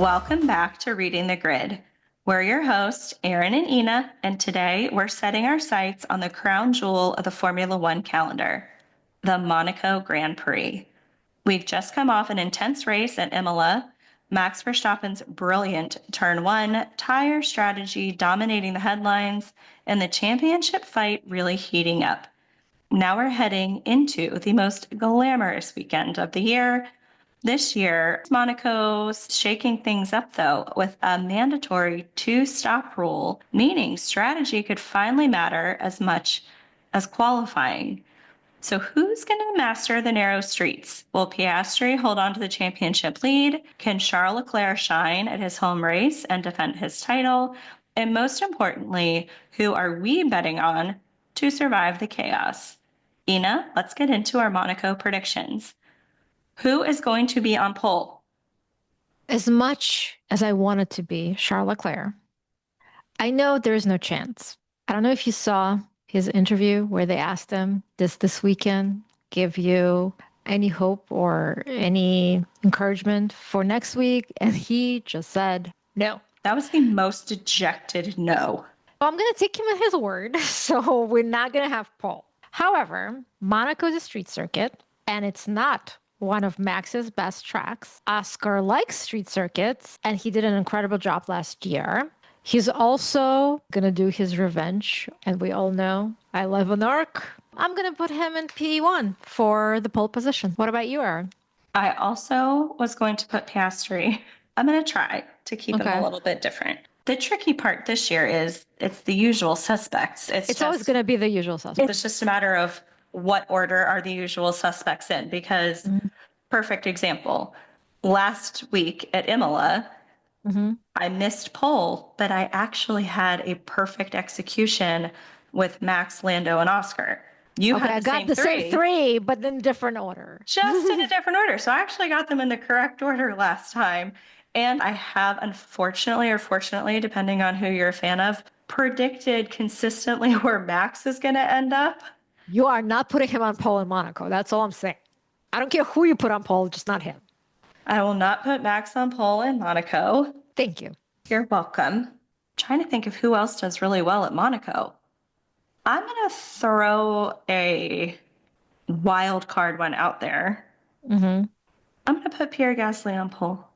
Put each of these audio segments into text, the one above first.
Welcome back to Reading the Grid. We're your hosts, Erin and Inna, and today we're setting our sights on the crown jewel of the Formula One calendar, the Monaco Grand Prix. We've just come off an intense race at Imola, Max Verstappen's brilliant turn one, tire strategy dominating the headlines, and the championship fight really heating up. Now we're heading into the most glamorous weekend of the year. This year, Monaco's shaking things up though with a mandatory 2-stop rule, meaning strategy could finally matter as much as qualifying. So who's going to master the narrow streets? Will Piastri hold on to the championship lead? Can Charles Leclerc shine at his home race and defend his title? And most importantly, who are we betting on to survive the chaos? Inna, let's get into our Monaco predictions. Who is going to be on pole? As much as I want it to be Charles Leclerc, I know there is no chance. I don't know if you saw his interview where they asked him, does this weekend give you any hope or any encouragement for next week? And he just said, no. That was the most dejected no. Well, I'm going to take him at his word. So we're not going to have pole. However, Monaco is a street circuit and it's not one of Max's best tracks. Oscar likes street circuits, and he did an incredible job last year. He's also going to do his revenge, and we all know I love an arc. I'm going to put him in P1 for the pole position. What about you, Erin? I also was going to put Piastri. I'm going to try to keep it a little bit different. The tricky part this year is it's the usual suspects. It's always going to be the usual suspects. It's just a matter of what order are the usual suspects in, because perfect example, last week at Imola, I missed pole, but I actually had a perfect execution with Max, Lando, and Oscar. You had the same three, but in different order. Just in a different order. So I actually got them in the correct order last time. And I have, unfortunately or fortunately, depending on who you're a fan of, predicted consistently where Max is going to end up. You are not putting him on pole in Monaco. That's all I'm saying. I don't care who you put on pole, just not him. I will not put Max on pole in Monaco. Thank you. You're welcome. I'm trying to think of who else does really well at Monaco. I'm going to throw a wild card one out there. I'm going to put Pierre Gasly on pole.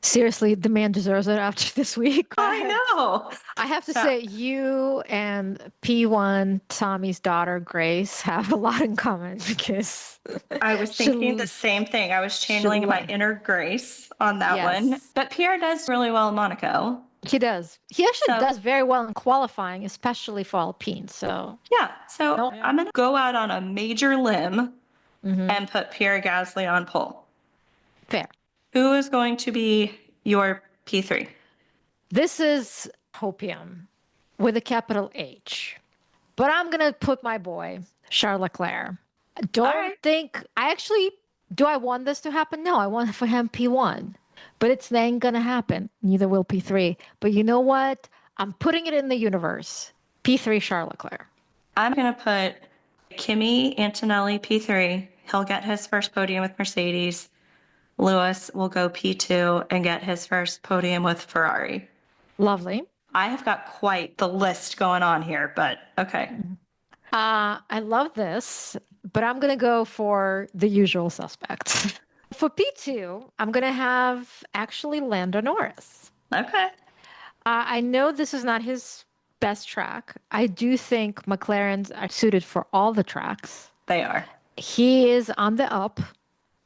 Seriously, the man deserves it after this week. I know. I have to say, you and P1, Tommy's daughter, Grace, have a lot in common because... I was thinking the same thing. I was channeling my inner Grace on that one. But Pierre does really well in Monaco. He does. He actually does very well in qualifying, especially for Alpine. So I'm going to go out on a major limb and put Pierre Gasly on pole. Fair. Who is going to be your P3? This is Hopium with a capital H. But I'm going to put my boy, Charles Leclerc. Do I want this to happen? No, I want for him P1. But it's ain't going to happen. Neither will P3. But you know what? I'm putting it in the universe. P3 Charles Leclerc. I'm going to put Kimi Antonelli P3. He'll get his first podium with Mercedes. Lewis will go P2 and get his first podium with Ferrari. Lovely. I have got quite the list going on here, but okay. I love this, but I'm going to go for the usual suspects. For P2, I'm going to have actually Lando Norris. Okay. I know this is not his best track. I do think McLarens are suited for all the tracks. They are. He is on the up.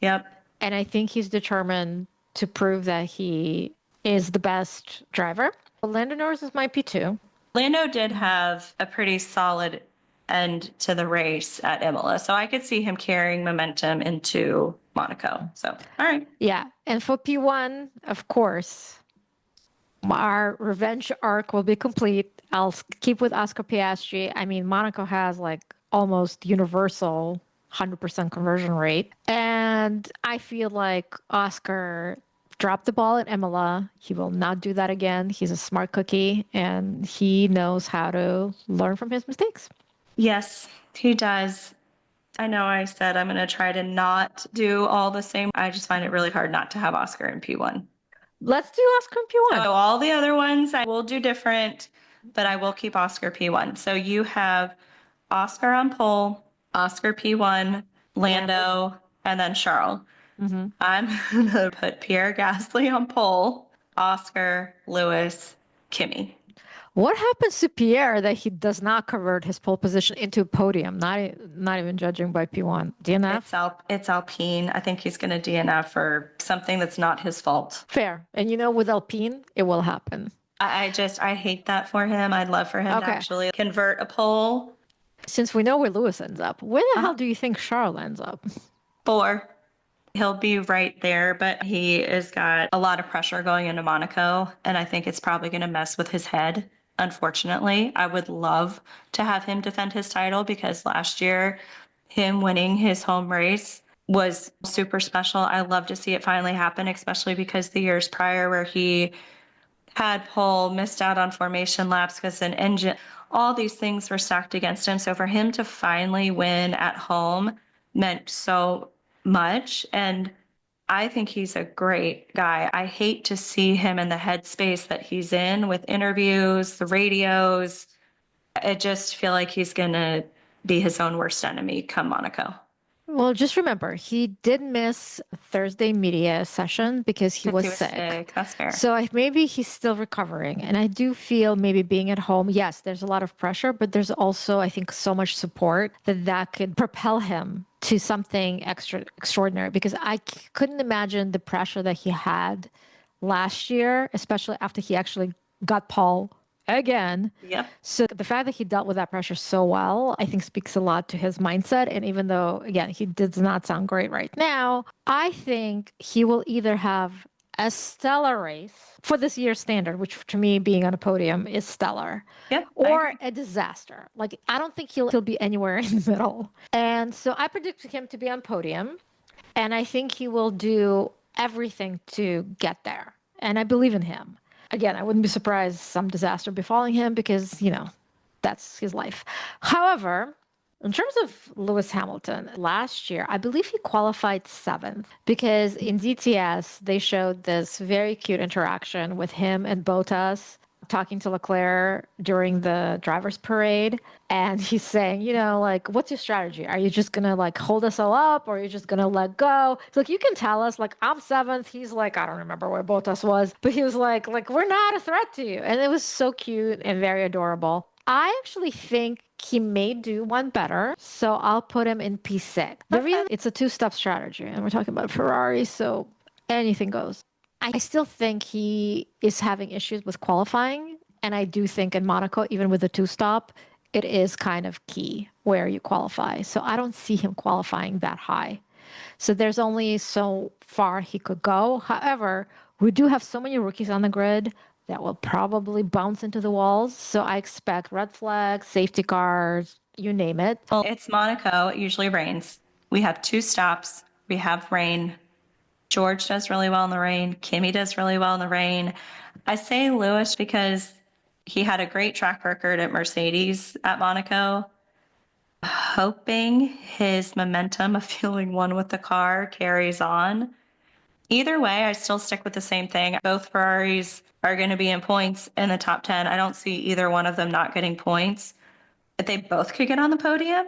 Yep. And I think he's determined to prove that he is the best driver. Lando Norris is my P2. Lando did have a pretty solid end to the race at Imola, so I could see him carrying momentum into Monaco. So, all right. Yeah. And for P1, of course, our revenge arc will be complete. I'll keep with Oscar Piastri. I mean, Monaco has like almost universal 100% conversion rate. And I feel like Oscar dropped the ball at Imola. He will not do that again. He's a smart cookie and he knows how to learn from his mistakes. Yes, he does. I know I said I'm going to try to not do all the same. I just find it really hard not to have Oscar in P1. Let's do Oscar and P1. So all the other ones I will do different, but I will keep Oscar P1. So you have Oscar on pole, Oscar P1, Lando, and then Charles. Mm-hmm. I'm gonna put Pierre Gasly on pole, Oscar, Lewis, Kimmy. What happens to Pierre that he does not convert his pole position into a podium? Not even judging by P1. DNF? It's Alpine. I think he's gonna DNF for something that's not his fault. Fair. And with Alpine, it will happen. I hate that for him. I'd love for him to actually convert a pole. Since we know where Lewis ends up, where the hell do you think Charles ends up? 4. He'll be right there, but he has got a lot of pressure going into Monaco, and I think it's probably going to mess with his head. Unfortunately, I would love to have him defend his title because last year, him winning his home race was super special. I love to see it finally happen, especially because the years prior where he had pole, missed out on formation laps because an engine, all these things were stacked against him. So for him to finally win at home meant so much. And I think he's a great guy. I hate to see him in the headspace that he's in with interviews, the radios. I just feel like he's going to be his own worst enemy come Monaco. Well, just remember, he did miss Thursday media session because he was sick. That's fair. So maybe he's still recovering. And I do feel maybe being at home, yes, there's a lot of pressure, but there's also, I think, so much support that could propel him to something extraordinary because I couldn't imagine the pressure that he had last year, especially after he actually got pole again. Yep. So the fact that he dealt with that pressure so well, I think speaks a lot to his mindset. And even though, again, he does not sound great right now, I think he will either have a stellar race for this year's standard, which to me being on a podium is stellar, Yep, or a disaster. Like, I don't think he'll be anywhere in the middle. And so I predict him to be on podium. And I think he will do everything to get there. And I believe in him. Again, I wouldn't be surprised some disaster befalling him because, that's his life. However, in terms of Lewis Hamilton, last year, I believe he qualified 7th because in DTS, they showed this very cute interaction with him and Bottas talking to Leclerc during the driver's parade. And he's saying, what's your strategy? Are you just going to hold us all up or are you just going to let go? It's like, you can tell us, I'm 7th. He's like, I don't remember where Bottas was, but he was like, we're not a threat to you. And it was so cute and very adorable. I actually think he may do one better. So I'll put him in P6. The reason it's a 2-step strategy and we're talking about Ferrari. So anything goes. I still think he is having issues with qualifying. And I do think in Monaco, even with the 2-stop, it is kind of key where you qualify. So I don't see him qualifying that high. So there's only so far he could go. However, we do have so many rookies on the grid that will probably bounce into the walls. So I expect red flags, safety cars, you name it. Well, it's Monaco. It usually rains. We have 2 stops. We have rain. George does really well in the rain. Kimmy does really well in the rain. I say Lewis because he had a great track record at Mercedes at Monaco. Hoping his momentum of feeling one with the car carries on. Either way, I still stick with the same thing. Both Ferraris are going to be in points in the top 10. I don't see either one of them not getting points. If they both could get on the podium,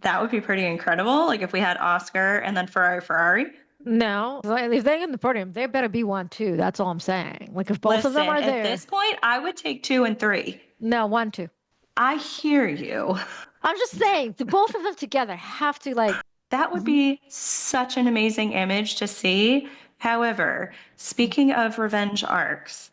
that would be pretty incredible. If we had Oscar and then Ferrari. No, if they're in the podium, they better be 1, 2. That's all I'm saying. If both of them are there. At this point, I would take 2 and 3. No, 1, 2. I hear you. I'm just saying, the both of them together have to That would be such an amazing image to see. However, speaking of revenge arcs,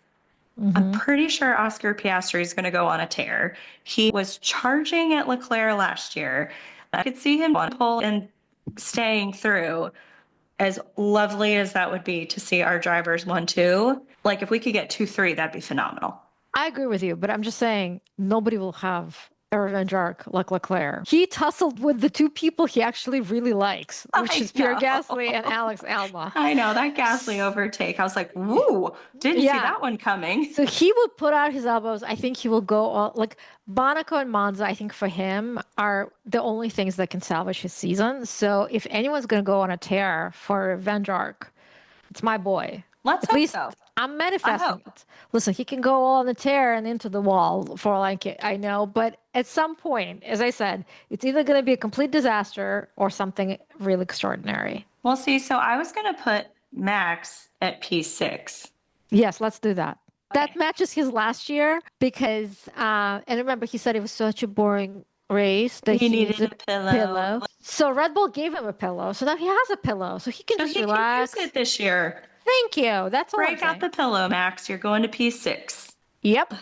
I'm pretty sure Oscar Piastri is going to go on a tear. He was charging at Leclerc last year. I could see him on pole and staying through. As lovely as that would be to see our drivers 1, 2, if we could get 2, 3, that'd be phenomenal. I agree with you, but I'm just saying nobody will have a revenge arc like Leclerc. He tussled with the 2 people he actually really likes, which is Pierre Gasly and Alex Albon. I know, that Gasly overtake. I was like, woo, didn't see that one coming. So he will put out his elbows. I think he will go all, Monaco and Monza, I think for him are the only things that can salvage his season. So if anyone's going to go on a tear for a revenge arc, it's my boy. Let's hope so. I'm I manifesting hope. it. Listen, he can go on the tear and into the wall for all I know, but at some point, as I said, it's either going to be a complete disaster or something really extraordinary. We'll see. So I was going to put Max at P6. Yes, let's do that. That Okay. matches his last year because, and remember, he said it was such a boring race that He he needs needed a a pillow. pillow. So Red Bull gave him a pillow. So now he has a pillow. So he can So just he can use relax. it this year. Thank you. That's all I'm Break out saying. the pillow, Max. You're going to P6. Yep.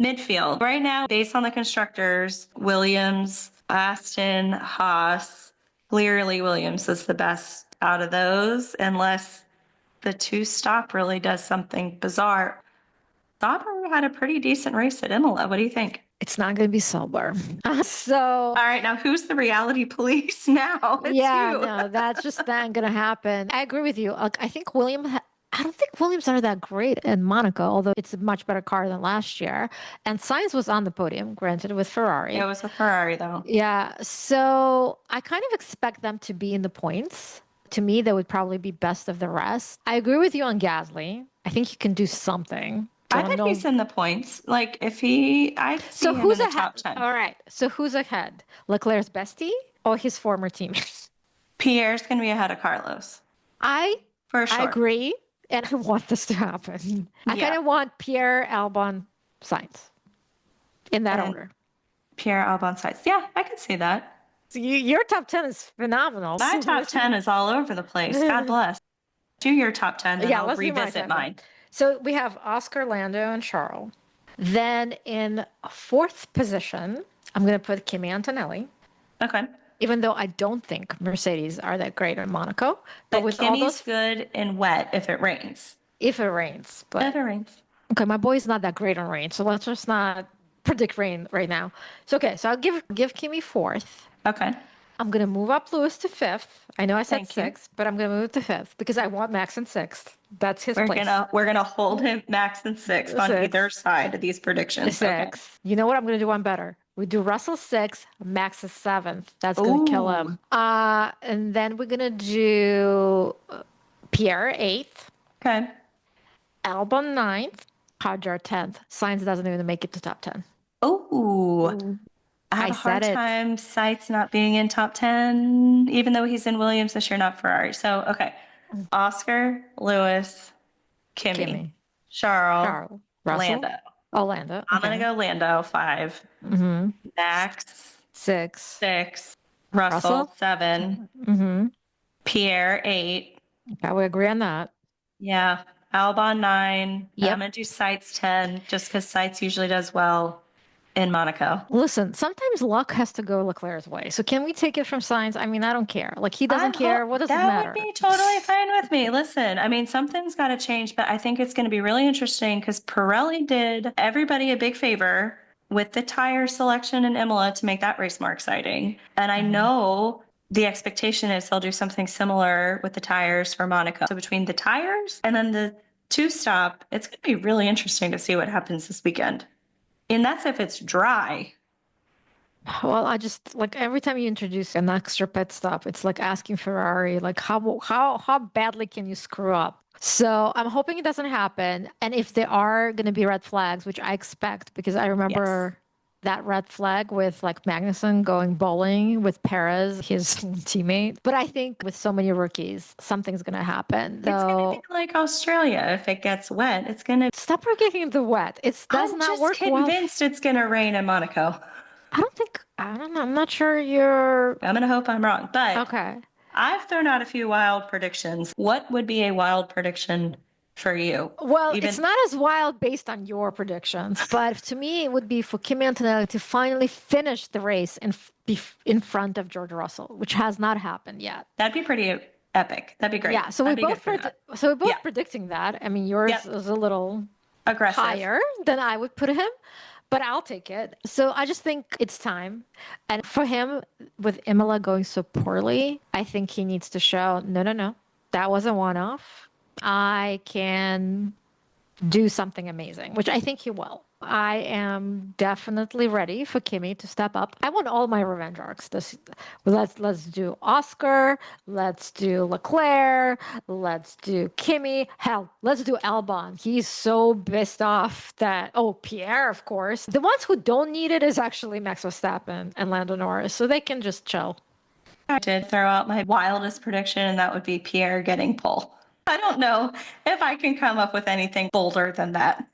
Midfield. Right now, based on the constructors, Williams, Aston, Haas, clearly Williams is the best out of those, unless the two stop really does something bizarre. Sauber had a pretty decent race at Imola. What do you think? It's not going to be sober. So, All right, now who's the reality police now? It's yeah, you. no, that's just not going to happen. I agree with you. Like, I think I don't think Williams are that great in Monaco, although it's a much better car than last year. And Sainz was on the podium, granted, with It Ferrari. was a Ferrari, though. Yeah, so I kind of expect them to be in the points. To me, they would probably be best of the rest. I agree with you on Gasly. I think he can do something. I Don't bet know. he's in the points. Like, I could So see him in who's the ahead? top 10. All right. So who's ahead? Leclerc's bestie or his former teammates? Pierre's going to be ahead of Carlos, I for I sure. agree, and I want this to happen. I kind Yeah. of want Pierre, Albon, Sainz in that And order. Pierre Albon sides. Yeah, I could see that. So your top 10 is phenomenal. My So top 10 is all over the place. God bless. Do your top 10 and yeah, I'll let's do my revisit top 10. mine. So we have Oscar, Lando, and Charles. Then in fourth position, I'm going to put Kimi Antonelli, Okay. even though I don't think Mercedes are that great in Monaco. But But with all Kimmy's those, good in wet if it rains. if it rains, If but it rains. okay, my boy's not that great on rain, so let's just not predict rain right now. So okay, so I'll give Kimi fourth. Okay. I'm gonna move up Lewis to fifth. I know I said Thank you. sixth, but I'm gonna move it to fifth because I want Max in sixth. That's his We're place. gonna we're gonna hold him max and six on either Sixth. side of these predictions. Okay. Sixth. You know what? I'm gonna do one better. We do Russell sixth, Max is seventh. That's gonna kill Ooh. him. And then we're gonna do Pierre eighth, Okay. Albon ninth, Hadjar 10th. Sainz doesn't even make it to top 10. Ooh. I have I a hard said it. time Sights not being in top 10, even though he's in Williams this year, not Ferrari. So, okay. Oscar, Lewis, Kimmy, Kimmy, Charles, Charles, Russell, Lando. Orlando. I'm Okay. gonna go Lando 5, Mm-hmm. Max Six. 6, Russell Russell? 7, Mm-hmm. Pierre 8. Okay, we agree on that. Yeah, Albon 9. And Yep. I'm gonna do Sights 10, just because Sights usually does well in Monaco. Listen, sometimes luck has to go Leclerc's way. So can we take it from Sainz? I mean, I don't care. Like he doesn't care. What does it that matter? would be totally fine with me. Listen, I mean, something's got to change, but I think it's going to be really interesting because Pirelli did everybody a big favor with the tire selection in Imola to make that race more exciting. And I know the expectation is they'll do something similar with the tires for Monaco. So between the tires and then the two stop, it's going to be really interesting to see what happens this weekend. And that's if it's dry. Well, I just like every time you introduce an extra pit stop, it's like asking Ferrari, like how badly can you screw up? So I'm hoping it doesn't happen. And if there are going to be red flags, which I expect, because I remember that red flag with like Magnussen going bowling with Perez, his teammate. But I think with so many rookies, something's going to happen. It's going to be like Australia. If it gets wet, it's going to. Stop getting the wet. It does I'm not just work well. convinced it's going to rain in Monaco. I don't know. I'm not sure you're. I'm going to hope I'm wrong. But Okay. I've thrown out a few wild predictions. What would be a wild prediction for you? Well, it's not as wild based on your predictions, but to me, it would be for Kimi Antonelli to finally finish the race and be in front of George Russell, which has not happened yet. That'd be pretty epic. That'd be great. Yeah, so I'd we be both good for that. so we're both Yeah. predicting that. I mean, yours Yep. is a little Aggressive. higher than I would put him, but I'll take it. So I just think it's time. And for him, with Imola going so poorly, I think he needs to show no, that wasn't one off. I can do something amazing, which I think he will. I am definitely ready for Kimmy to step up. I want all my revenge arcs. Let's do Oscar, let's do Leclerc, let's do Kimmy. Hell, let's do Albon. He's so pissed off that Pierre, of course. The ones who don't need it is actually Max Verstappen and Lando Norris, so they can just chill. I did throw out my wildest prediction, and that would be Pierre getting pole. I don't know if I can come up with anything bolder than that.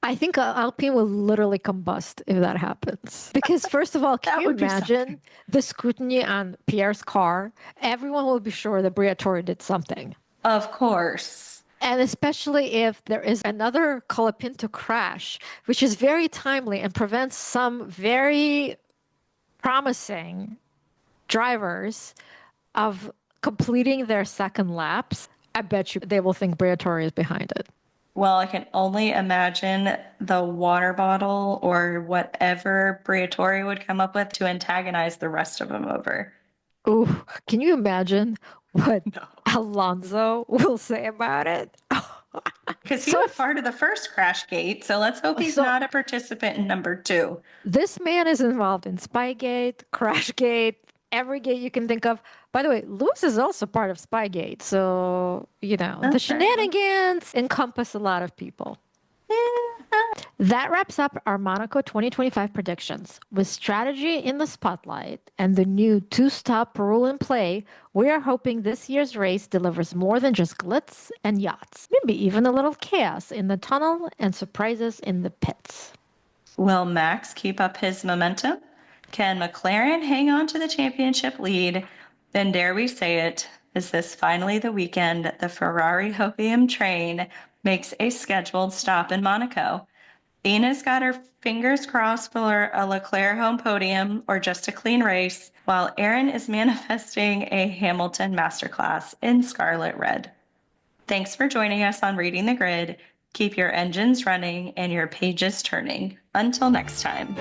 I think Alpine will literally combust if that happens. Because first of all, can That you would be imagine something. the scrutiny on Pierre's car? Everyone will be sure that Briatore did something. Of course. And especially if there is another Colapinto crash, which is very timely and prevents some very promising drivers of completing their second laps, I bet you they will think Briatore is behind it. Well, I can only imagine the water bottle or whatever Briatore would come up with to antagonize the rest of them over. Ooh, can you imagine what No. Alonso will say about it? Because he So, was part of the first crash gate, so let's hope he's so not a participant in number two. this man is involved in Spygate, Crashgate, every gate you can think of. By the way, Lewis is also part of Spygate, so the That's fair enough. shenanigans encompass a lot of people. That wraps up our Monaco 2025 predictions. With strategy in the spotlight and the new two-stop rule in play, we are hoping this year's race delivers more than just glitz and yachts, maybe even a little chaos in the tunnel and surprises in the pits. Will Max keep up his momentum? Can McLaren hang on to the championship lead? Then dare we say it, is this finally the weekend the Ferrari Hopium train makes a scheduled stop in Monaco? Ina's got her fingers crossed for a Leclerc home podium or just a clean race, while Erin is manifesting a Hamilton masterclass in scarlet red. Thanks for joining us on Reading the Grid. Keep your engines running and your pages turning. Until next time.